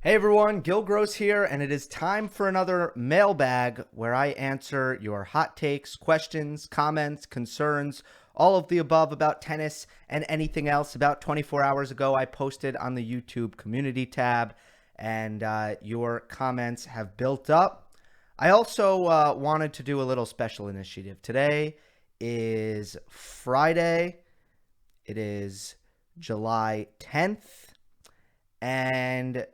Hey everyone, Gill here, and it is time for another mailbag where I answer your hot takes, questions, comments, concerns, all of the above about tennis and anything else. About 24 hours ago, I posted on the YouTube community tab, and your comments have built up. I also wanted to do a little special initiative. Today is Friday. It is July 10th, and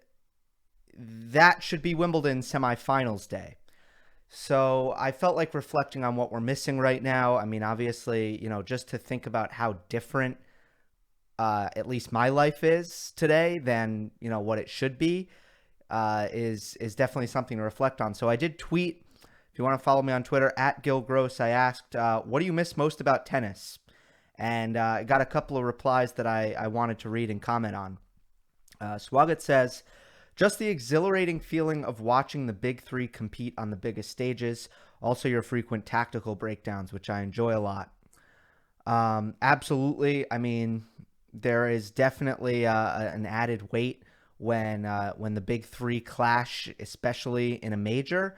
that should be Wimbledon semifinals day. So I felt like reflecting on what we're missing right now. I mean, obviously, just to think about how different at least my life is today than, what it should be is definitely something to reflect on. So I did tweet. If you want to follow me on Twitter, at Gill Gross, I asked, what do you miss most about tennis? And I got a couple of replies that I wanted to read and comment on. Swagat says, just the exhilarating feeling of watching the big three compete on the biggest stages. Also your frequent tactical breakdowns, which I enjoy a lot. Absolutely. I mean, there is definitely an added weight when the big three clash, especially in a major.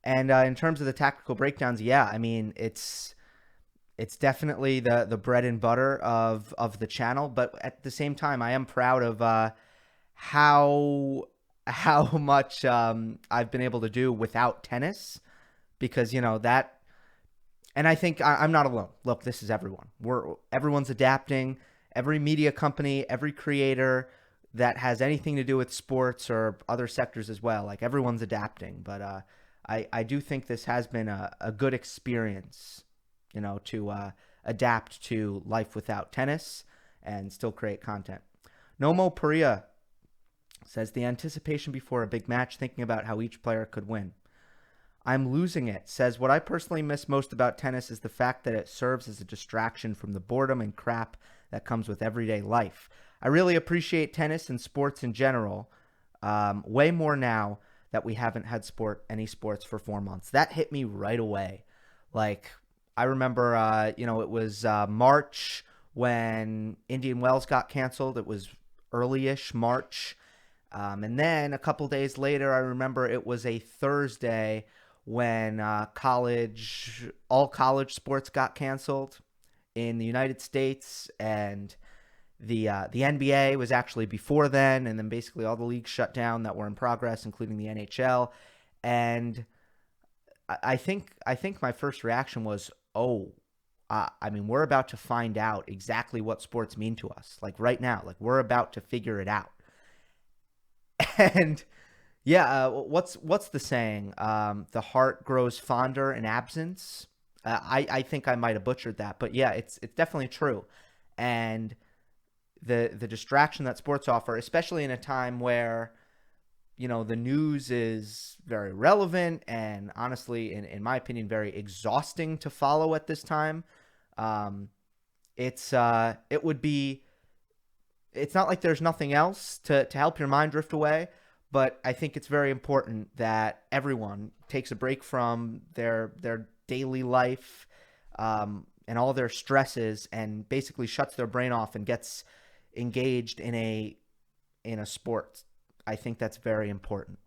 And in terms of the tactical breakdowns, yeah, I mean, it's definitely the bread and butter of the channel. But at the same time, I am proud of how much I've been able to do without tennis, because that, and I think I'm not alone. Look, this is everyone. Everyone's adapting. Every media company, every creator that has anything to do with sports or other sectors as well, like everyone's adapting. But I do think this has been a good experience, to adapt to life without tennis and still create content. Nomo Paria says, the anticipation before a big match, thinking about how each player could win. I'm losing it. Says, what I personally miss most about tennis is the fact that it serves as a distraction from the boredom and crap that comes with everyday life. I really appreciate tennis and sports in general, way more now that we haven't had any sports for 4 months. That hit me right away. Like, I remember, it was March when Indian Wells got canceled. It was early-ish March. And then a couple days later, I remember it was a Thursday when all college sports got canceled in the United States, and the NBA was actually before then, and then basically all the leagues shut down that were in progress, including the NHL. And I think my first reaction was, I mean, we're about to find out exactly what sports mean to us. Like right now, like we're about to figure it out. And yeah, what's the saying? The heart grows fonder in absence. I think I might have butchered that, but yeah, it's definitely true. And the distraction that sports offer, especially in a time where the news is very relevant and honestly, in my opinion, very exhausting to follow at this time. It's not like there's nothing else to help your mind drift away, but I think it's very important that everyone takes a break from their daily life and all their stresses, and basically shuts their brain off and gets engaged in a sport. I think that's very important.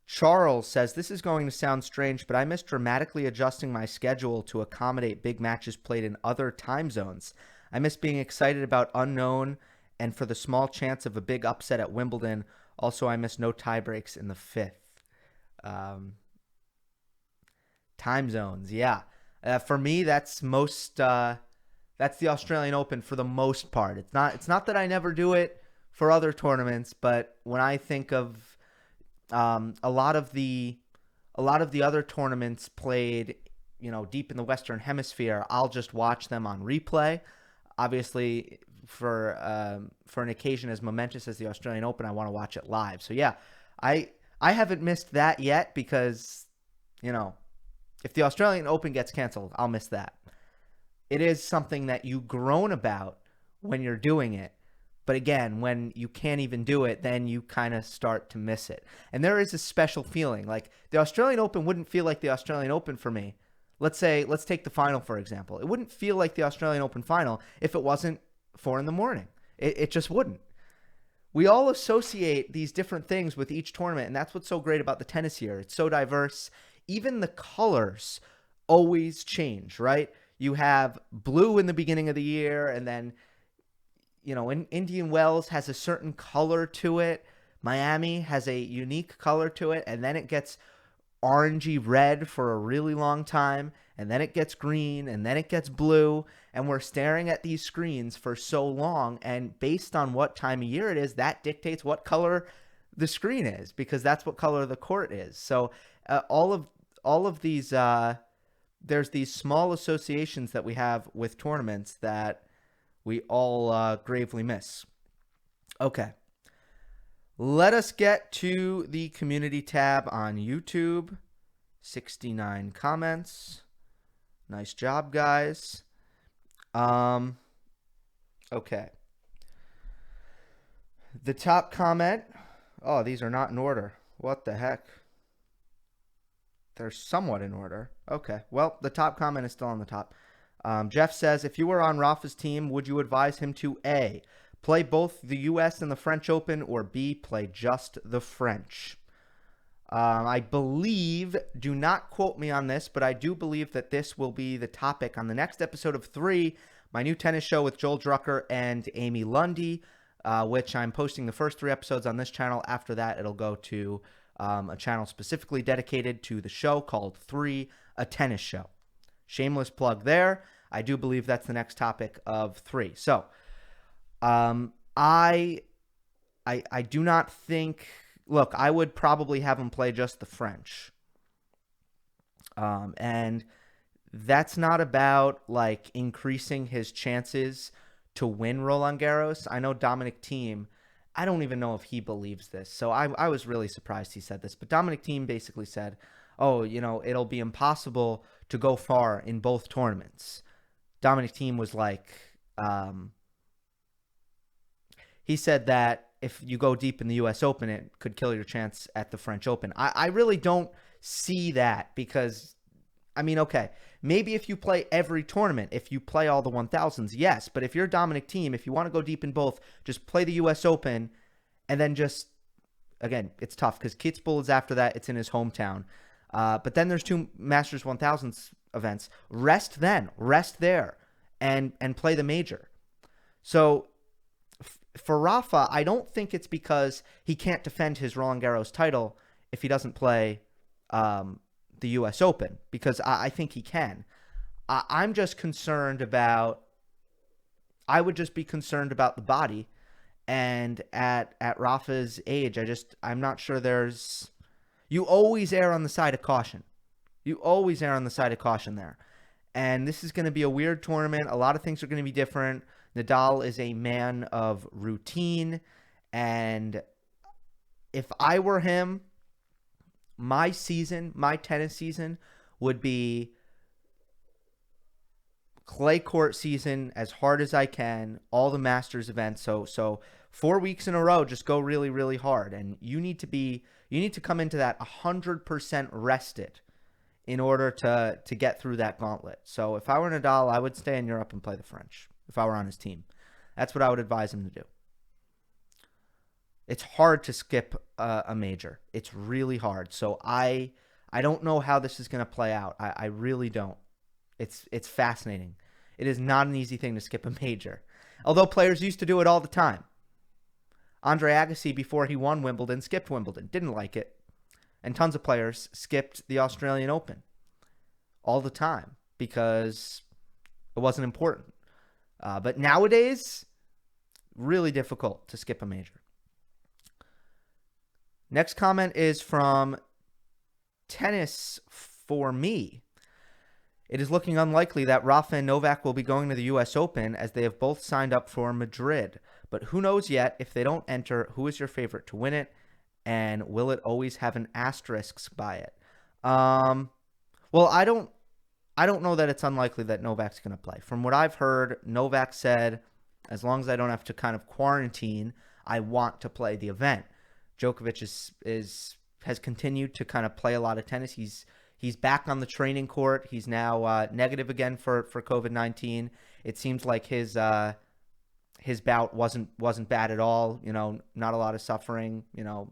Charles says, this is going to sound strange, but I miss dramatically adjusting my schedule to accommodate big matches played in other time zones. I miss being excited about unknown and for the small chance of a big upset at Wimbledon. Also, I miss no tie breaks in the fifth. Time zones, yeah. For me, that's the Australian Open for the most part. It's not that I never do it for other tournaments, but when I think of a lot of the other tournaments played, deep in the Western Hemisphere, I'll just watch them on replay. Obviously, for an occasion as momentous as the Australian Open, I want to watch it live. So yeah, I haven't missed that yet because, if the Australian Open gets canceled, I'll miss that. It is something that you groan about when you're doing it. But again, when you can't even do it, then you kind of start to miss it. And there is a special feeling. Like the Australian Open wouldn't feel like the Australian Open for me. Let's take the final, for example. It wouldn't feel like the Australian Open final if it wasn't 4 a.m. It just wouldn't. we all associate these different things with each tournament, and that's what's so great about the tennis year. It's so diverse. Even the colors always change, right? You have blue in the beginning of the year, and then, Indian Wells has a certain color to it. Miami has a unique color to it, and then it gets orangey red for a really long time, and then it gets green, and then it gets blue, and we're staring at these screens for so long, and based on what time of year it is, that dictates what color the screen is, because that's what color the court is. So all of these there's these small associations that we have with tournaments that we all gravely miss. Okay. Let us get to the community tab on YouTube. 69 comments. Nice job, guys. Okay. The top comment. Oh, these are not in order. What the heck? They're somewhat in order. Okay. Well, the top comment is still on the top. Jeff says, if you were on Rafa's team, would you advise him to A, play both the U.S. and the French Open, or B, play just the French? I believe, do not quote me on this, but I do believe that this will be the topic on the next episode of 3, my new tennis show with Joel Drucker and Amy Lundy, which I'm posting the first 3 episodes on this channel. After that, it'll go to a channel specifically dedicated to the show called 3, a tennis show. Shameless plug there. I do believe that's the next topic of 3. So, I do not think. Look, I would probably have him play just the French. And that's not about like increasing his chances to win Roland Garros. I know Dominic Thiem, I don't even know if he believes this. So I was really surprised he said this. But Dominic Thiem basically said, oh, it'll be impossible to go far in both tournaments. Dominic Thiem was like, he said that if you go deep in the U.S. Open, it could kill your chance at the French Open. I really don't see that because, okay, maybe if you play every tournament, if you play all the 1000s, yes. But if you're Dominic Thiem, if you want to go deep in both, just play the U.S. Open and then just, again, it's tough because Kitzbühel is after that. It's in his hometown. But then there's 2 Masters 1000s events. Rest there and play the major. So for Rafa, I don't think it's because he can't defend his Roland Garros title if he doesn't play the U.S. Open, because I think he can. I'm just concerned about, I would just be concerned about the body. And at Rafa's age, I'm not sure you always err on the side of caution. You always err on the side of caution there. And this is going to be a weird tournament. A lot of things are going to be different. Nadal is a man of routine, and if I were him, my tennis season would be clay court season as hard as I can, all the Masters events. So 4 weeks in a row, just go really, really hard, and you need to come into that 100% rested in order to get through that gauntlet. So if I were Nadal, I would stay in Europe and play the French. If I were on his team, that's what I would advise him to do. It's hard to skip a major. It's really hard. So I don't know how this is going to play out. I really don't. It's fascinating. It is not an easy thing to skip a major. Although players used to do it all the time. Andre Agassi, before he won Wimbledon, skipped Wimbledon. Didn't like it. And tons of players skipped the Australian Open all the time because it wasn't important. But nowadays, really difficult to skip a major. Next comment is from Tennis for Me. It is looking unlikely that Rafa and Novak will be going to the U.S. Open as they have both signed up for Madrid. But who knows yet? If they don't enter, who is your favorite to win it? And will it always have an asterisk by it? Well, I don't know that it's unlikely that Novak's going to play. From what I've heard, Novak said, as long as I don't have to kind of quarantine, I want to play the event. Djokovic has continued to kind of play a lot of tennis. He's back on the training court. He's now negative again for COVID-19. It seems like his his bout wasn't bad at all. Not a lot of suffering. So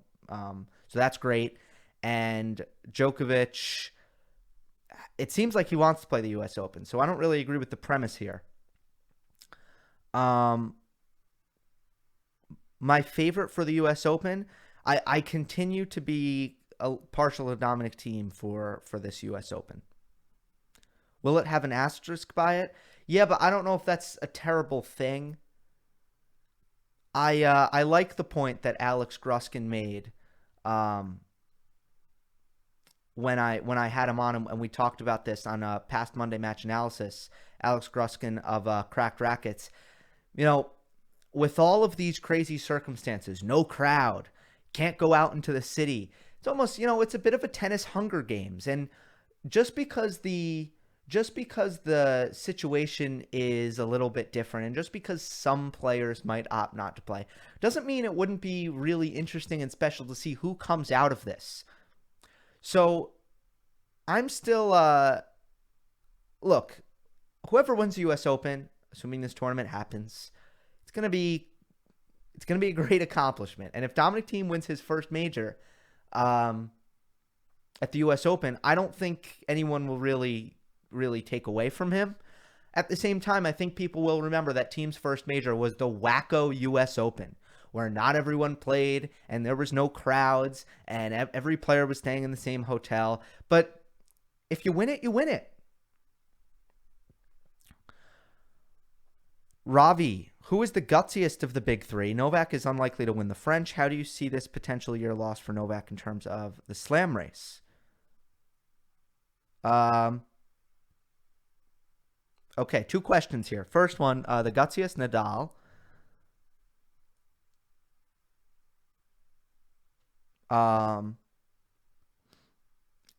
that's great. And Djokovic, it seems like he wants to play the U.S. Open. So I don't really agree with the premise here. My favorite for the U.S. Open, I continue to be a partial to Dominic Thiem for this U.S. Open. Will it have an asterisk by it? Yeah, but I don't know if that's a terrible thing. I like the point that Alex Gruskin made when I had him on and we talked about this on a past Monday Match Analysis. Alex Gruskin of Cracked Rackets. With all of these crazy circumstances, no crowd, can't go out into the city. It's almost, it's a bit of a tennis Hunger Games. And just because the situation is a little bit different, and just because some players might opt not to play, doesn't mean it wouldn't be really interesting and special to see who comes out of this. So I'm still, look, whoever wins the U.S. Open, assuming this tournament happens, it's gonna be a great accomplishment. And if Dominic Thiem wins his first major at the U.S. Open, I don't think anyone will really take away from him. At the same time, I think people will remember that Thiem's first major was the wacko U.S. Open, where not everyone played and there was no crowds and every player was staying in the same hotel. But if you win it, you win it. Ravi, who is the gutsiest of the big three? Novak is unlikely to win the French. How do you see this potential year loss for Novak in terms of the slam race? Okay, two questions here. First one, the gutsiest, Nadal.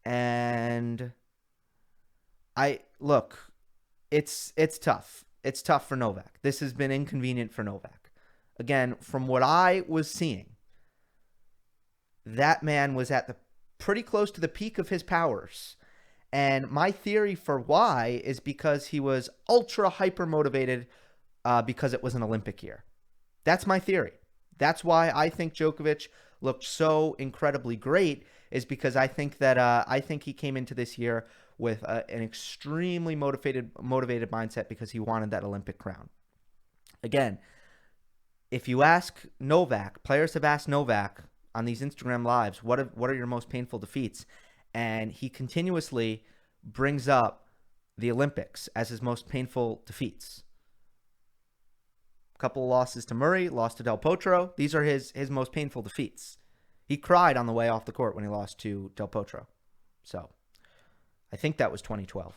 And it's tough. It's tough for Novak. This has been inconvenient for Novak. Again, from what I was seeing, that man was at the pretty close to the peak of his powers. And my theory for why is because he was ultra hyper motivated because it was an Olympic year. That's my theory. That's why I think Djokovic looked so incredibly great, is because I think he came into this year with an extremely motivated mindset because he wanted that Olympic crown. Again, if you ask Novak, players have asked Novak on these Instagram lives, what are your most painful defeats? And he continuously brings up the Olympics as his most painful defeats. A couple of losses to Murray, lost to Del Potro. These are his most painful defeats. He cried on the way off the court when he lost to Del Potro. So I think that was 2012.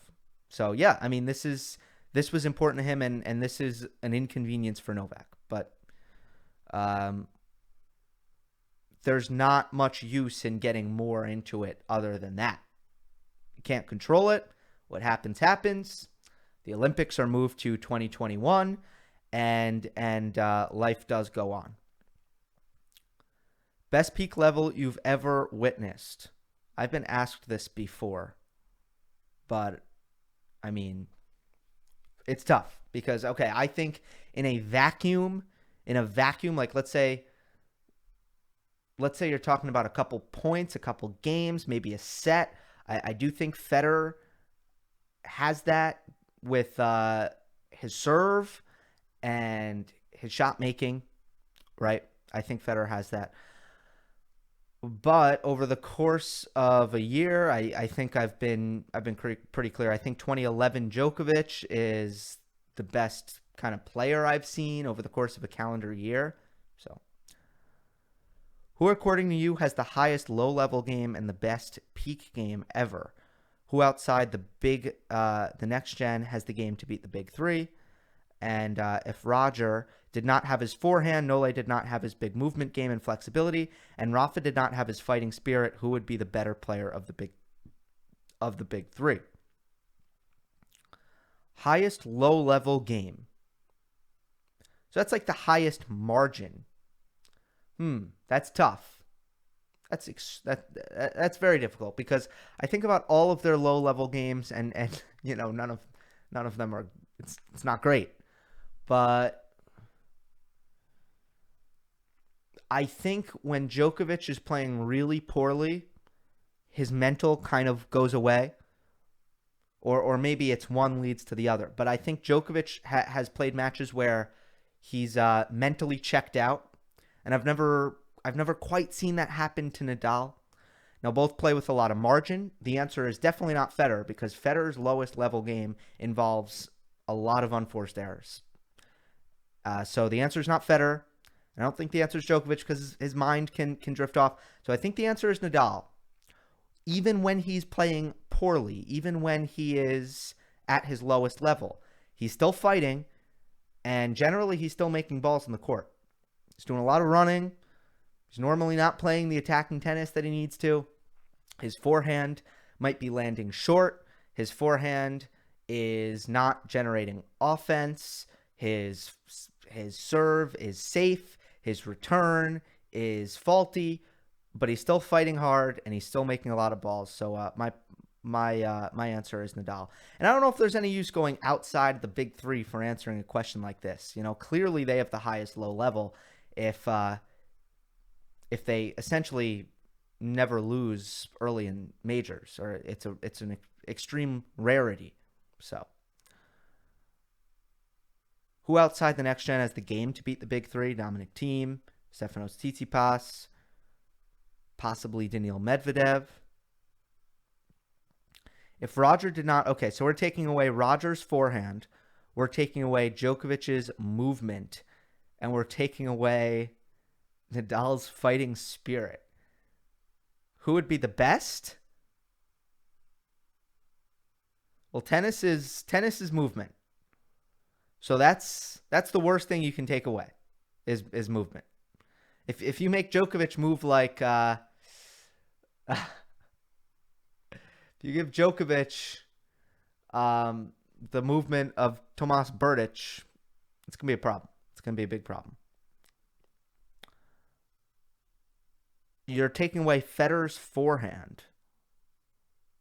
So yeah, I mean, this was important to him, and this is an inconvenience for Novak. But there's not much use in getting more into it other than that. You can't control it. What happens, happens. The Olympics are moved to 2021, and life does go on. Best peak level you've ever witnessed? I've been asked this before, but I mean, it's tough because, okay, I think in a vacuum, like let's say you're talking about a couple points, a couple games, maybe a set. I do think Federer has that with his serve and his shot making, right? I think Federer has that. But over the course of a year, I think I've been pretty clear. I think 2011 Djokovic is the best kind of player I've seen over the course of a calendar year. So, who, according to you, has the highest low-level game and the best peak game ever? Who outside the next gen has the game to beat the big three? And if Roger did not have his forehand, Nole did not have his big movement game and flexibility, and Rafa did not have his fighting spirit, who would be the better player of the big three? Highest low-level game. So that's like the highest margin. That's tough. That's very difficult because I think about all of their low-level games and none of them are. It's not great, but I think when Djokovic is playing really poorly, his mental kind of goes away. Or maybe it's one leads to the other. But I think Djokovic has played matches where he's mentally checked out, and I've never quite seen that happen to Nadal. Now both play with a lot of margin. The answer is definitely not Federer, because Federer's lowest level game involves a lot of unforced errors. So the answer is not Federer. I don't think the answer is Djokovic, because his mind can drift off. So I think the answer is Nadal. Even when he's playing poorly, even when he is at his lowest level, he's still fighting, and generally he's still making balls in the court. He's doing a lot of running. He's normally not playing the attacking tennis that he needs to. His forehand might be landing short. His forehand is not generating offense. His serve is safe. His return is faulty, but he's still fighting hard and he's still making a lot of balls. So my answer is Nadal. And I don't know if there's any use going outside the big three for answering a question like this. You know, clearly they have the highest low level if they essentially never lose early in majors, or it's an extreme rarity. So who outside the next gen has the game to beat the big three? Dominic Thiem, Stefanos Tsitsipas, possibly Daniil Medvedev. If Roger did not... Okay, so we're taking away Roger's forehand. We're taking away Djokovic's movement. And we're taking away Nadal's fighting spirit. Who would be the best? Well, tennis is movement. So that's the worst thing you can take away is movement. If you make Djokovic move like if you give Djokovic the movement of Tomas Berdych, it's going to be a problem. It's going to be a big problem. You're taking away Federer's forehand.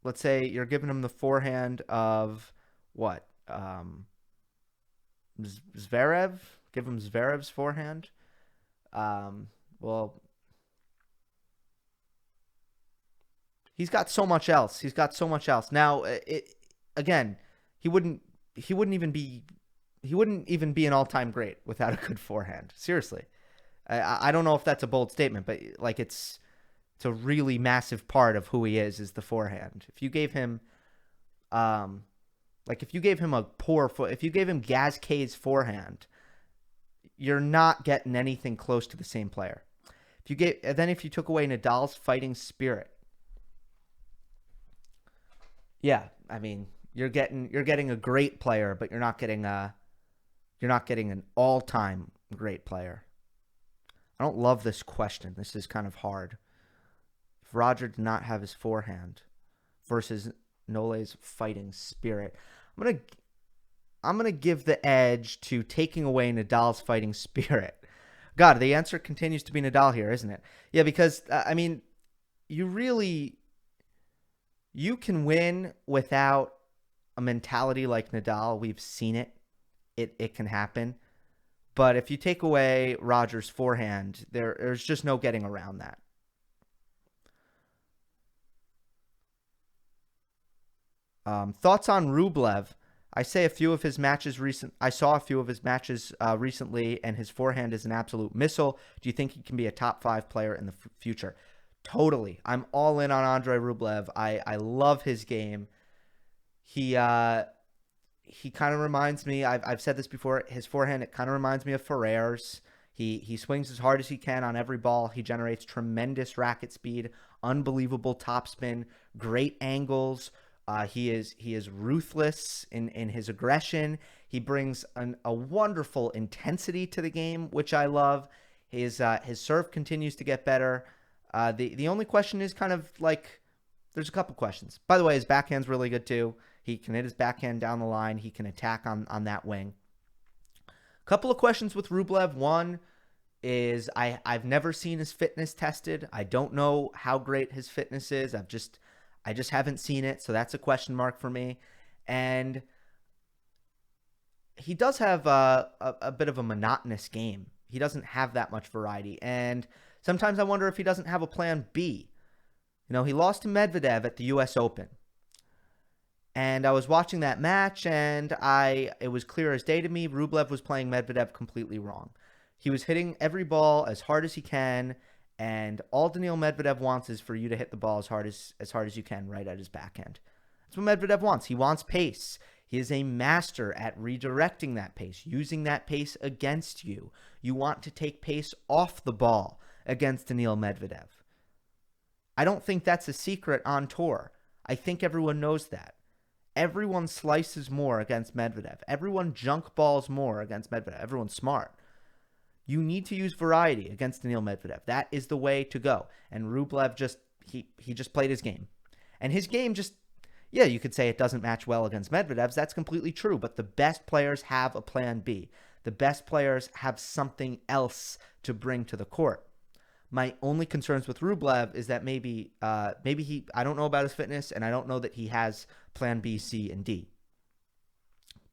Let's say you're giving him the forehand of what? Zverev? Give him Zverev's forehand? Well, he's got so much else. Now, again, he wouldn't even be an all-time great without a good forehand. Seriously. I don't know if that's a bold statement, but like it's a really massive part of who he is the forehand. If you gave him if you gave him Gasquet's forehand, you're not getting anything close to the same player. If you took away Nadal's fighting spirit, yeah, I mean, you're getting a great player, but you're not getting an all-time great player. I don't love this question. This is kind of hard. If Roger did not have his forehand versus Nole's fighting spirit, I'm gonna give the edge to taking away Nadal's fighting spirit. God, the answer continues to be Nadal here, isn't it? Yeah, because I mean, you can win without a mentality like Nadal. We've seen it. It can happen. But if you take away Roger's forehand, there's just no getting around that. Thoughts on Rublev? I saw a few of his matches recently, and his forehand is an absolute missile. Do you think he can be a top 5 player in the future? Totally. I'm all in on Andrey Rublev. I love his game. He kind of reminds me, I've said this before, his forehand, it kind of reminds me of Ferrer's. He swings as hard as he can on every ball. He generates tremendous racket speed, unbelievable topspin, great angles. He is ruthless in his aggression. He brings a wonderful intensity to the game, which I love. His serve continues to get better. The only question is kind of like, there's a couple questions. By the way, his backhand's really good too. He can hit his backhand down the line. He can attack on that wing. A couple of questions with Rublev. One is I've never seen his fitness tested. I don't know how great his fitness is. I just haven't seen it, so that's a question mark for me. And he does have a bit of a monotonous game. He doesn't have that much variety. And sometimes I wonder if he doesn't have a plan B. He lost to Medvedev at the US Open. And I was watching that match, and it was clear as day to me, Rublev was playing Medvedev completely wrong. He was hitting every ball as hard as he can, and all Daniil Medvedev wants is for you to hit the ball as hard as you can right at his backhand. That's what Medvedev wants. He wants pace. He is a master at redirecting that pace, using that pace against you. You want to take pace off the ball against Daniil Medvedev. I don't think that's a secret on tour. I think everyone knows that. Everyone slices more against Medvedev. Everyone junk balls more against Medvedev. Everyone's smart. You need to use variety against Daniil Medvedev. That is the way to go. And Rublev he just played his game. And his game you could say it doesn't match well against Medvedev's. That's completely true. But the best players have a plan B. The best players have something else to bring to the court. My only concerns with Rublev is that maybe I don't know about his fitness, and I don't know that he has plan B, C, and D.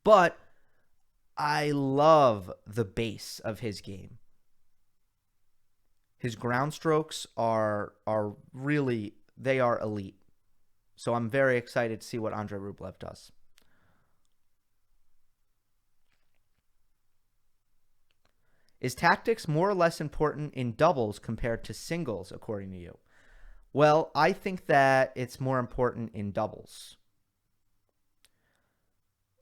But I love the base of his game. His ground strokes are really, they are elite. So I'm very excited to see what Andrey Rublev does. Is tactics more or less important in doubles compared to singles, according to you? Well, I think that it's more important in doubles.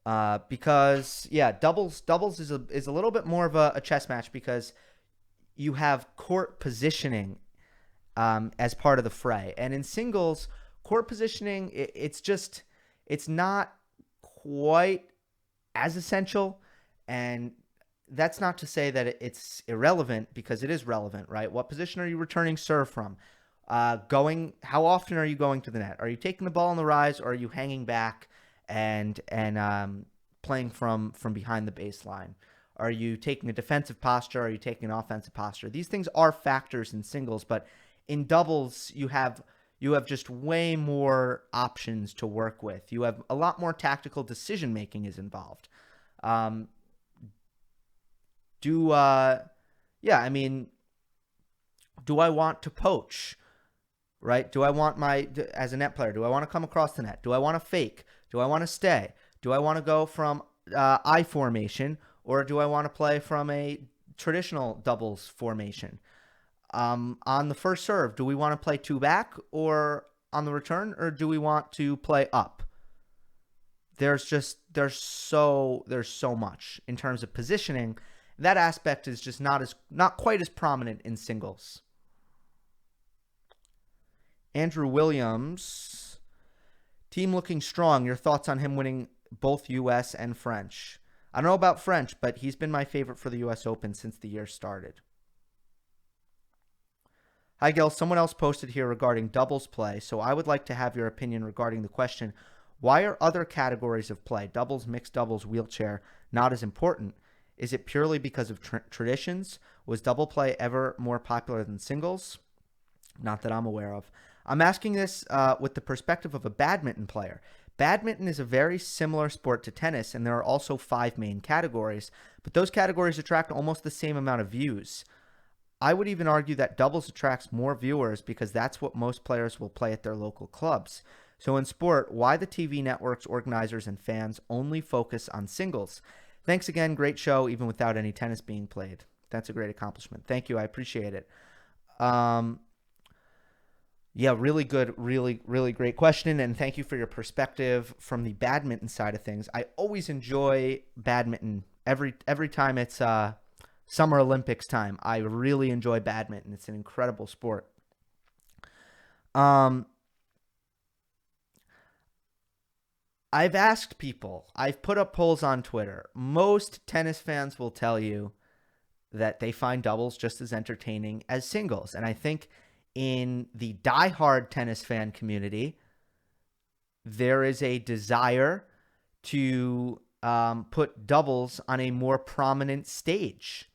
Because, doubles is a little bit more of a chess match because you have court positioning as part of the fray. And in singles, court positioning, it's not quite as essential. And that's not to say that it's irrelevant, because it is relevant, right? What position are you returning serve from? How often are you going to the net? Are you taking the ball on the rise, or are you hanging back and playing from behind the baseline? Are you taking a defensive posture? Are you taking an offensive posture? These things are factors in singles, but in doubles, you have just way more options to work with. You have a lot more tactical decision making is involved. Do I want to poach, right? Do I want as a net player, do I want to come across the net? Do I want to fake? Do I want to stay? Do I want to go from I formation, or do I want to play from a traditional doubles formation? On the first serve, do we want to play two back, or on the return, or do we want to play up? There's so much in terms of positioning. That aspect is just not quite as prominent in singles. Andrew Williams, team looking strong. Your thoughts on him winning both U.S. and French? I don't know about French, but he's been my favorite for the U.S. Open since the year started. Hi, Gill. Someone else posted here regarding doubles play, so I would like to have your opinion regarding the question, why are other categories of play, doubles, mixed doubles, wheelchair, not as important? Is it purely because of traditions? Was double play ever more popular than singles? Not that I'm aware of. I'm asking this with the perspective of a badminton player. Badminton is a very similar sport to tennis, and there are also 5 main categories, but those categories attract almost the same amount of views. I would even argue that doubles attracts more viewers because that's what most players will play at their local clubs. So in sport, why the TV networks, organizers, and fans only focus on singles? Thanks again. Great show, even without any tennis being played. That's a great accomplishment. Thank you. I appreciate it. Really good, really great question, and thank you for your perspective from the badminton side of things. I always enjoy badminton every time it's Summer Olympics time. I really enjoy badminton. It's an incredible sport. I've asked people, I've put up polls on Twitter. Most tennis fans will tell you that they find doubles just as entertaining as singles. And I think in the diehard tennis fan community, there is a desire to put doubles on a more prominent stage.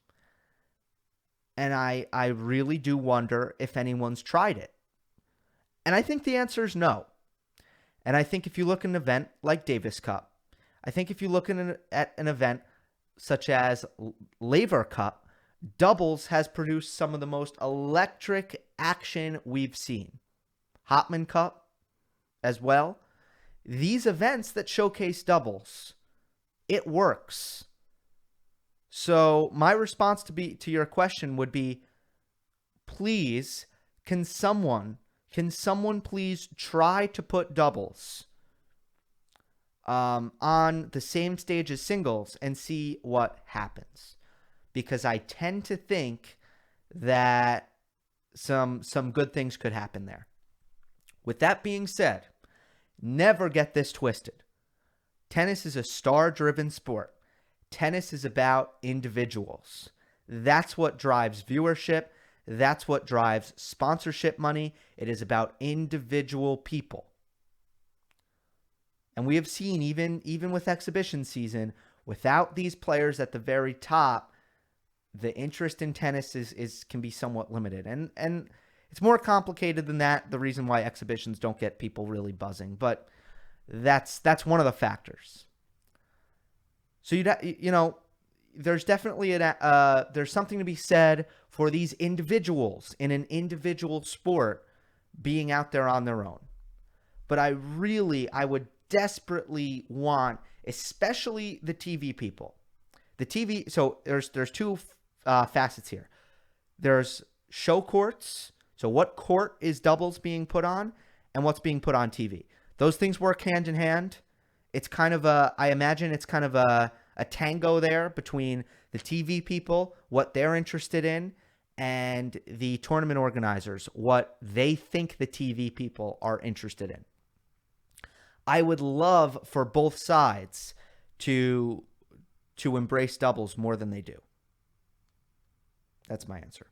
And I really do wonder if anyone's tried it. And I think the answer is no. And I think if you look at an event like Davis Cup, I think if you look at an event such as Laver Cup, Doubles has produced some of the most electric action we've seen. Hopman Cup as well. These events that showcase doubles, it works. So my response to your question would be, please, can someone please try to put doubles on the same stage as singles and see what happens? Because I tend to think that some good things could happen there. With that being said, never get this twisted. Tennis is a star-driven sport. Tennis is about individuals. That's what drives viewership. That's what drives sponsorship money. It is about individual people. And we have seen, even with exhibition season, without these players at the very top, the interest in tennis can be somewhat limited. And it's more complicated than that, the reason why exhibitions don't get people really buzzing. But that's one of the factors. So there's definitely there's something to be said for these individuals in an individual sport being out there on their own. But I would desperately want, especially the TV people. The TV, so there's two facets here. There's show courts. So what court is doubles being put on and what's being put on TV? Those things work hand in hand. It's kind of I imagine it's kind of a tango there between the TV people, what they're interested in, and the tournament organizers, what they think the TV people are interested in. I would love for both sides to embrace doubles more than they do. That's my answer.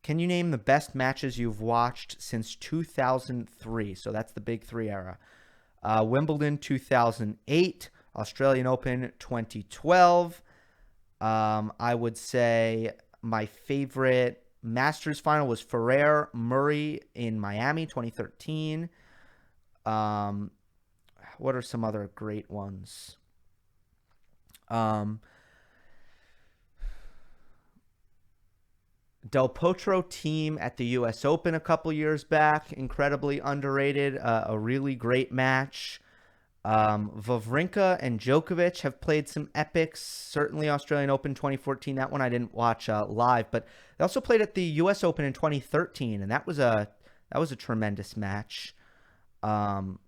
Can you name the best matches you've watched since 2003? So that's the Big Three era. Wimbledon 2008, Australian Open 2012. I would say my favorite Masters final was Ferrer Murray in Miami 2013. What are some other great ones? Del Potro team at the U.S. Open a couple years back, incredibly underrated, a really great match. Wawrinka and Djokovic have played some epics, certainly Australian Open 2014. That one I didn't watch live, but they also played at the U.S. Open in 2013, and that was a tremendous match. That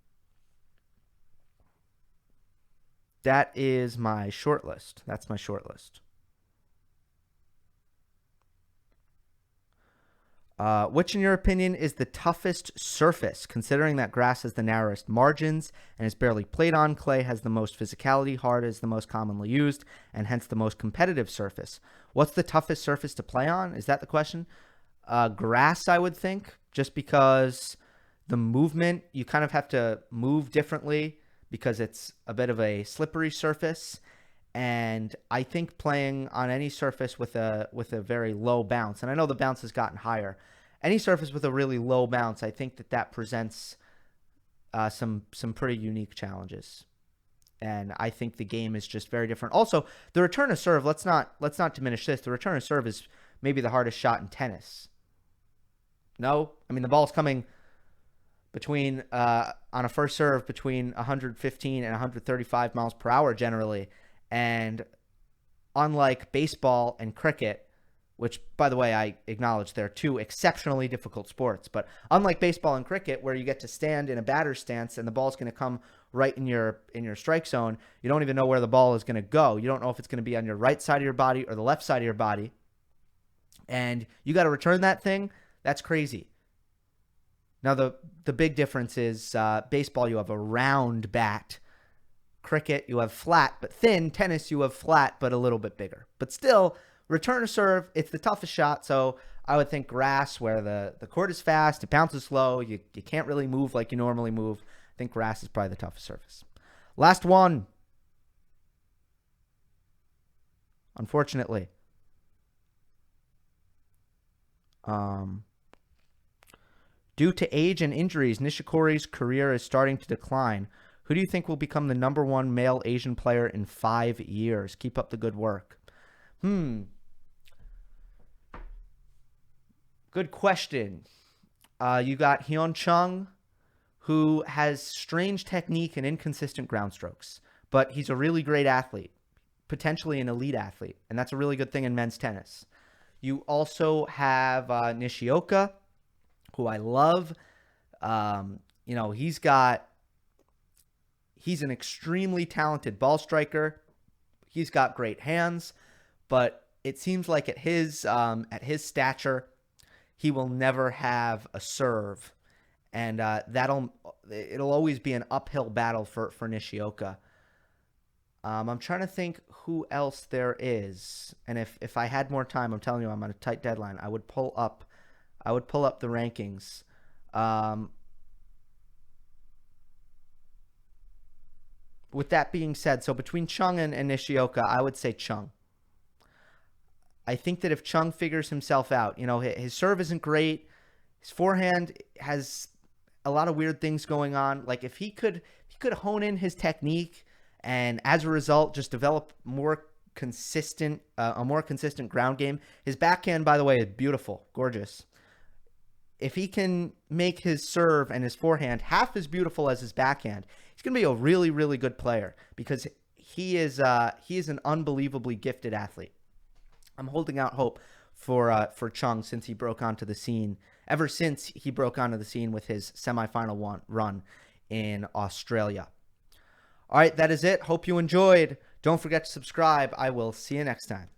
is my short list. That's my short list. Which, in your opinion, is the toughest surface, considering that grass has the narrowest margins and is barely played on? Clay has the most physicality, hard is the most commonly used, and hence the most competitive surface. What's the toughest surface to play on? Is that the question? Grass, I would think, just because the movement, you kind of have to move differently because it's a bit of a slippery surface. And I think playing on any surface with a very low bounce, and I know the bounce has gotten higher, any surface with a really low bounce, I think that presents some pretty unique challenges. And I think the game is just very different. Also, the return of serve, let's not diminish this. The return of serve is maybe the hardest shot in tennis. No? I mean, the ball's coming between on a first serve between 115 and 135 miles per hour generally. And unlike baseball and cricket, which, by the way, I acknowledge they're two exceptionally difficult sports, but unlike baseball and cricket, where you get to stand in a batter's stance and the ball's going to come right in your strike zone, you don't even know where the ball is going to go. You don't know if it's going to be on your right side of your body or the left side of your body. And you got to return that thing. That's crazy. Now, the big difference is baseball, you have a round bat. Cricket, you have flat but thin. Tennis, you have flat but a little bit bigger. But still, return to serve, it's the toughest shot. So I would think grass, where the court is fast, it bounces slow, you can't really move like you normally move. I think grass is probably the toughest surface. Last one. Unfortunately. Due to age and injuries, Nishikori's career is starting to decline. Who do you think will become the #1 male Asian player in 5 years? Keep up the good work. Good question. You got Hyun Chung, who has strange technique and inconsistent ground strokes, but he's a really great athlete, potentially an elite athlete, and that's a really good thing in men's tennis. You also have Nishioka, who I love. He's an extremely talented ball striker. He's got great hands, but it seems like at his stature, he will never have a serve, and it'll always be an uphill battle for Nishioka. I'm trying to think who else there is, and if I had more time, I'm telling you, I'm on a tight deadline. I would pull up the rankings. With that being said, so between Chung and Nishioka, I would say Chung. I think that if Chung figures himself out, his serve isn't great. His forehand has a lot of weird things going on. Like if he could hone in his technique and as a result just develop a more consistent ground game. His backhand, by the way, is beautiful, gorgeous. If he can make his serve and his forehand half as beautiful as his backhand, he's going to be a really, really good player because he is an unbelievably gifted athlete. I'm holding out hope for Chung since he broke onto the scene. Ever since he broke onto the scene with his semifinal run in Australia. All right, that is it. Hope you enjoyed. Don't forget to subscribe. I will see you next time.